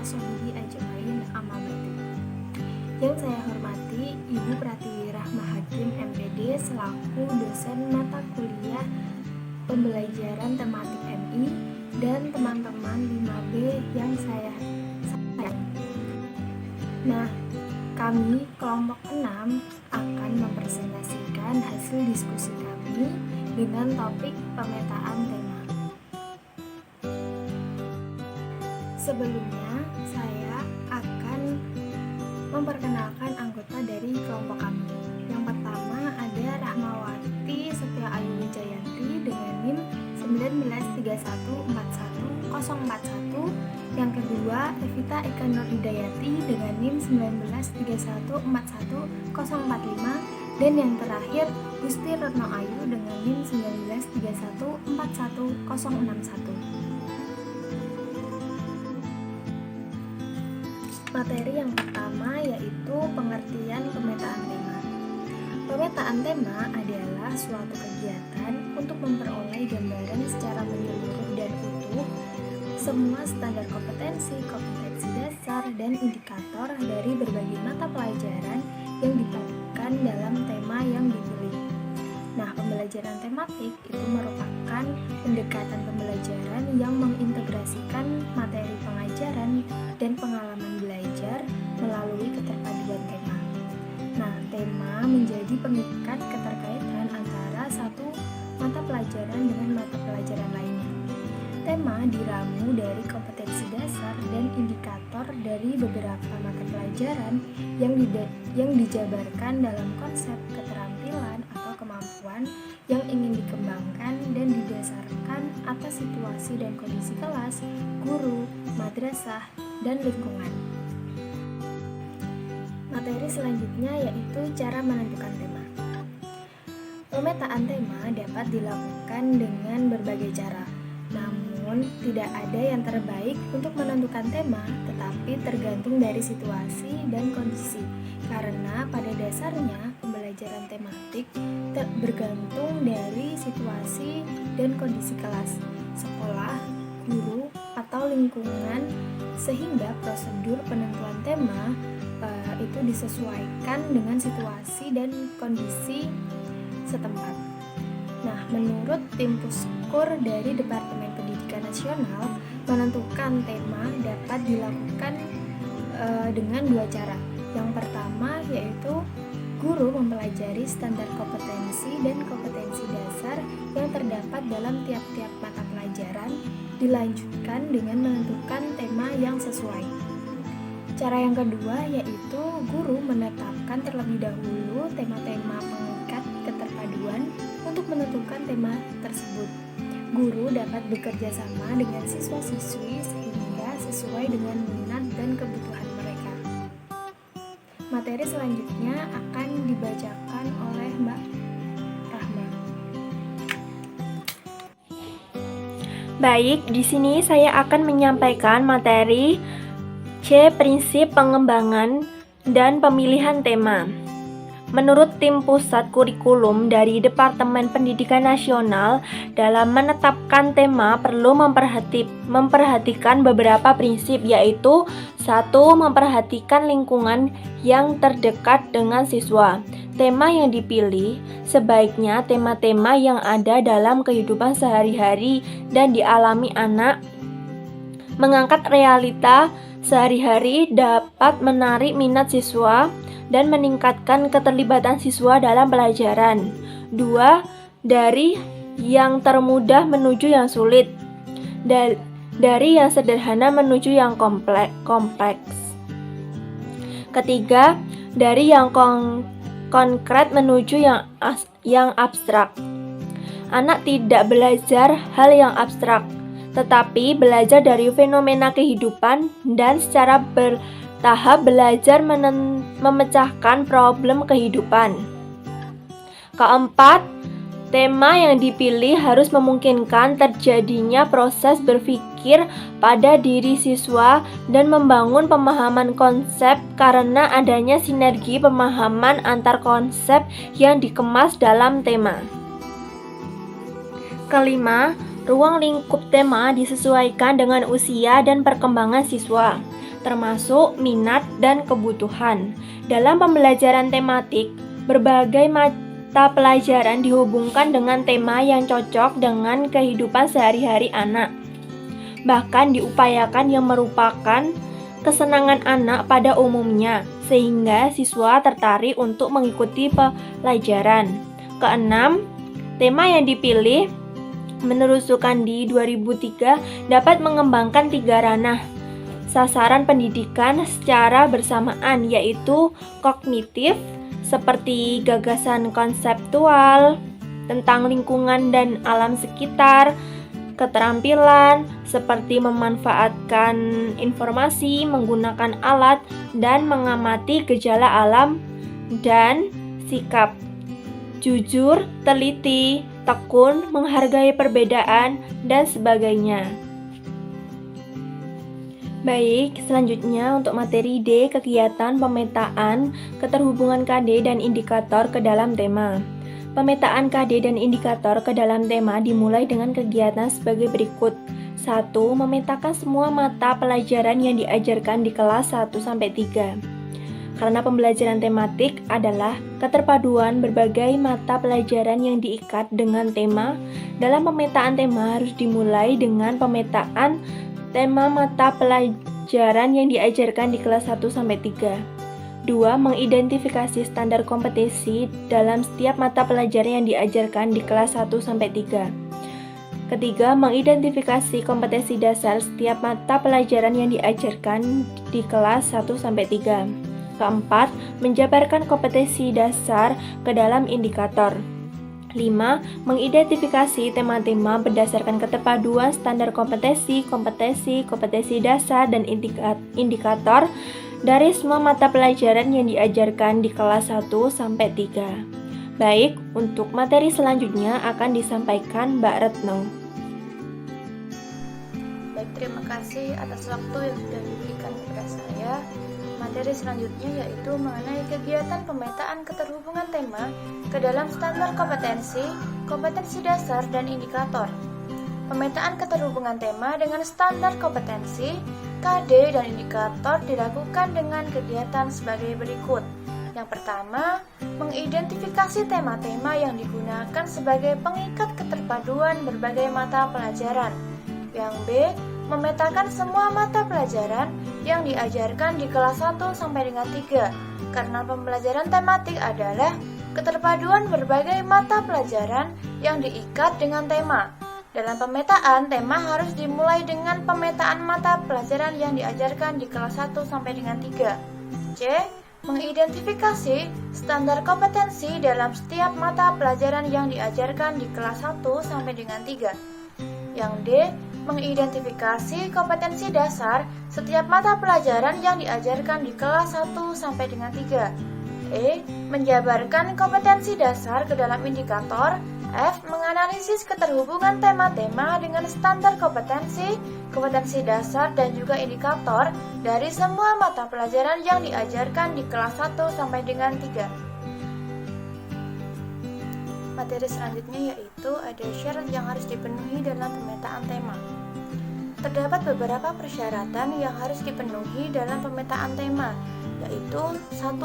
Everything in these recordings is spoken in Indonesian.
Sohibi Ajmain Amamati. Yang saya hormati Ibu Pratiwi Rahma Hakim MPD selaku dosen mata kuliah pembelajaran tematik MI dan teman-teman 5B yang saya sayangi. Nah, kami kelompok 6 akan mempresentasikan hasil diskusi kami dengan topik pemetaan tema. Sebelumnya, saya akan memperkenalkan anggota dari kelompok kami. Yang pertama ada Rahmawati Setia Ayu Wijayanti dengan NIM 193141041. Yang kedua, Evita Eka Nur Hidayati dengan NIM 193141045. Dan yang terakhir, Gusti Retno Ayu dengan NIM 193141061. Materi yang pertama yaitu pengertian pemetaan tema. Pemetaan tema adalah suatu kegiatan untuk memperoleh gambaran secara menyeluruh dan utuh semua standar kompetensi dasar, dan indikator dari berbagai mata pelajaran yang dipadukan dalam tema yang dipilih. Nah, pembelajaran tematik itu merupakan pendekatan pembelajaran yang mengintegrasikan materi pengajaran dan pengalaman belajar melalui keterpaduan tema. Nah, tema menjadi pengikat keterkaitan antara satu mata pelajaran dengan mata pelajaran lainnya. Tema diramu dari kompetensi dasar dan indikator dari beberapa mata pelajaran yang dijabarkan dalam konsep keterampilan atau kemampuan yang ingin dikembangkan dan didasarkan atas situasi dan kondisi kelas, guru, madrasah, dan lingkungan. Materi selanjutnya yaitu cara menentukan tema. Pemetaan tema dapat dilakukan dengan berbagai cara. Namun, tidak ada yang terbaik untuk menentukan tema, tetapi tergantung dari situasi dan kondisi. Karena pada dasarnya, pembelajaran tematik bergantung dari situasi dan kondisi kelas, sekolah, guru, atau lingkungan, sehingga prosedur penentuan tema itu disesuaikan dengan situasi dan kondisi setempat. Nah, menurut tim Puskur dari Departemen Pendidikan Nasional, menentukan tema dapat dilakukan dengan dua cara. Yang pertama yaitu guru mempelajari standar kompetensi dan kompetensi dasar yang terdapat dalam tiap-tiap mata pelajaran, dilanjutkan dengan menentukan tema yang sesuai. Cara yang kedua yaitu guru menetapkan terlebih dahulu tema-tema pengikat keterpaduan untuk menentukan tema tersebut. Guru dapat bekerja sama dengan siswa-siswi sehingga sesuai dengan minat dan kebutuhan mereka. Materi selanjutnya akan dibacakan oleh Mbak Rahma. Baik, di sini saya akan menyampaikan materi C. Prinsip pengembangan dan pemilihan tema. Menurut tim pusat kurikulum dari Departemen Pendidikan Nasional, dalam menetapkan tema perlu memperhatikan beberapa prinsip, yaitu 1. Memperhatikan lingkungan yang terdekat dengan siswa. Tema yang dipilih sebaiknya tema-tema yang ada dalam kehidupan sehari-hari dan dialami anak. Mengangkat realita sehari-hari dapat menarik minat siswa dan meningkatkan keterlibatan siswa dalam pelajaran. 2. Dari yang termudah menuju yang sulit. Dari yang sederhana menuju yang kompleks. Ketiga, dari yang konkret menuju yang abstrak. Anak tidak belajar hal yang abstrak, tetapi belajar dari fenomena kehidupan dan secara bertahap belajar memecahkan problem kehidupan. Keempat, tema yang dipilih harus memungkinkan terjadinya proses berpikir pada diri siswa dan membangun pemahaman konsep karena adanya sinergi pemahaman antar konsep yang dikemas dalam tema. Kelima, ruang lingkup tema disesuaikan dengan usia dan perkembangan siswa. termasuk minat dan kebutuhan. Dalam pembelajaran tematik, berbagai mata pelajaran dihubungkan dengan tema yang cocok dengan kehidupan sehari-hari anak. Bahkan diupayakan yang merupakan kesenangan anak pada umumnya, sehingga siswa tertarik untuk mengikuti pelajaran. Keenam, tema yang dipilih menurut Sukandi 2003 dapat mengembangkan 3 ranah sasaran pendidikan secara bersamaan, yaitu kognitif, seperti gagasan konseptual tentang lingkungan dan alam sekitar, keterampilan, seperti memanfaatkan informasi, menggunakan alat, dan mengamati gejala alam, dan sikap jujur, teliti, tekun, menghargai perbedaan, dan sebagainya. Baik, selanjutnya untuk materi D, kegiatan pemetaan keterhubungan KD dan indikator ke dalam tema. Pemetaan KD dan indikator ke dalam tema dimulai dengan kegiatan sebagai berikut. 1. Memetakan semua mata pelajaran yang diajarkan di kelas 1-3. Karena pembelajaran tematik adalah keterpaduan berbagai mata pelajaran yang diikat dengan tema, dalam pemetaan tema harus dimulai dengan pemetaan tema mata pelajaran yang diajarkan di kelas 1-3. 2. Mengidentifikasi standar kompetensi dalam setiap mata pelajaran yang diajarkan di kelas 1-3. Ketiga, mengidentifikasi kompetensi dasar setiap mata pelajaran yang diajarkan di kelas 1-3. Keempat, menjabarkan kompetensi dasar ke dalam indikator. 5. Mengidentifikasi tema-tema berdasarkan keterpaduan standar kompetensi, kompetensi dasar, dan indikator dari semua mata pelajaran yang diajarkan di kelas 1-3. Baik, untuk materi selanjutnya akan disampaikan Mbak Retno. Baik, terima kasih atas waktu yang sudah diberikan kepada saya. Materi selanjutnya yaitu mengenai kegiatan pemetaan keterhubungan tema ke dalam standar kompetensi, kompetensi dasar, dan indikator. Pemetaan keterhubungan tema dengan standar kompetensi, KD, dan indikator dilakukan dengan kegiatan sebagai berikut. Yang pertama, mengidentifikasi tema-tema yang digunakan sebagai pengikat keterpaduan berbagai mata pelajaran. Yang B, memetakan semua mata pelajaran yang diajarkan di kelas 1-3, karena pembelajaran tematik adalah keterpaduan berbagai mata pelajaran yang diikat dengan tema. Dalam pemetaan, tema harus dimulai dengan pemetaan mata pelajaran yang diajarkan di kelas 1-3. C. Mengidentifikasi standar kompetensi dalam setiap mata pelajaran yang diajarkan di kelas 1-3. Yang D. Mengidentifikasi kompetensi dasar setiap mata pelajaran yang diajarkan di kelas 1-3. E. Menjabarkan kompetensi dasar ke dalam indikator. F. Menganalisis keterhubungan tema-tema dengan standar kompetensi, kompetensi dasar, dan juga indikator dari semua mata pelajaran yang diajarkan di kelas 1-3. Materi selanjutnya yaitu ada syarat yang harus dipenuhi dalam pemetaan tema. Terdapat beberapa persyaratan yang harus dipenuhi dalam pemetaan tema, yaitu 1.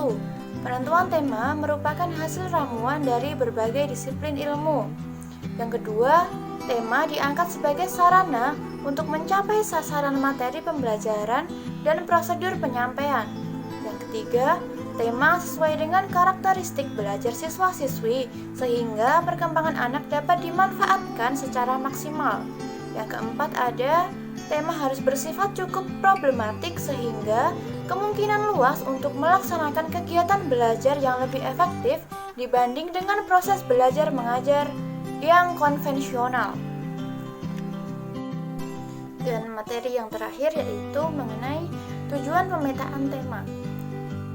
Penentuan tema merupakan hasil ramuan dari berbagai disiplin ilmu. Yang kedua, tema diangkat sebagai sarana untuk mencapai sasaran materi pembelajaran dan prosedur penyampaian. Yang ketiga, tema sesuai dengan karakteristik belajar siswa-siswi sehingga perkembangan anak dapat dimanfaatkan secara maksimal. Yang keempat ada tema harus bersifat cukup problematik sehingga kemungkinan luas untuk melaksanakan kegiatan belajar yang lebih efektif dibanding dengan proses belajar mengajar yang konvensional. Dan materi yang terakhir yaitu mengenai tujuan pemetaan tema.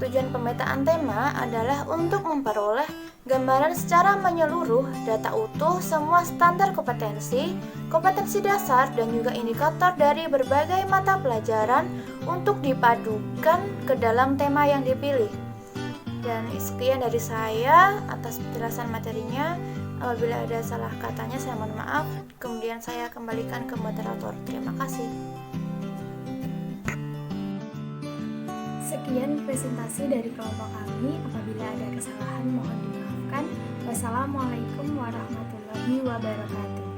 Tujuan pemetaan tema adalah untuk memperoleh gambaran secara menyeluruh data utuh semua standar kompetensi, kompetensi dasar, dan juga indikator dari berbagai mata pelajaran untuk dipadukan ke dalam tema yang dipilih. Dan sekian dari saya atas penjelasan materinya. Apabila ada salah katanya saya mohon maaf. Kemudian saya kembalikan ke moderator. Terima kasih. Sekian presentasi dari kelompok kami. Apabila ada kesalahan mohon dimaafkan. Wassalamualaikum warahmatullahi wabarakatuh.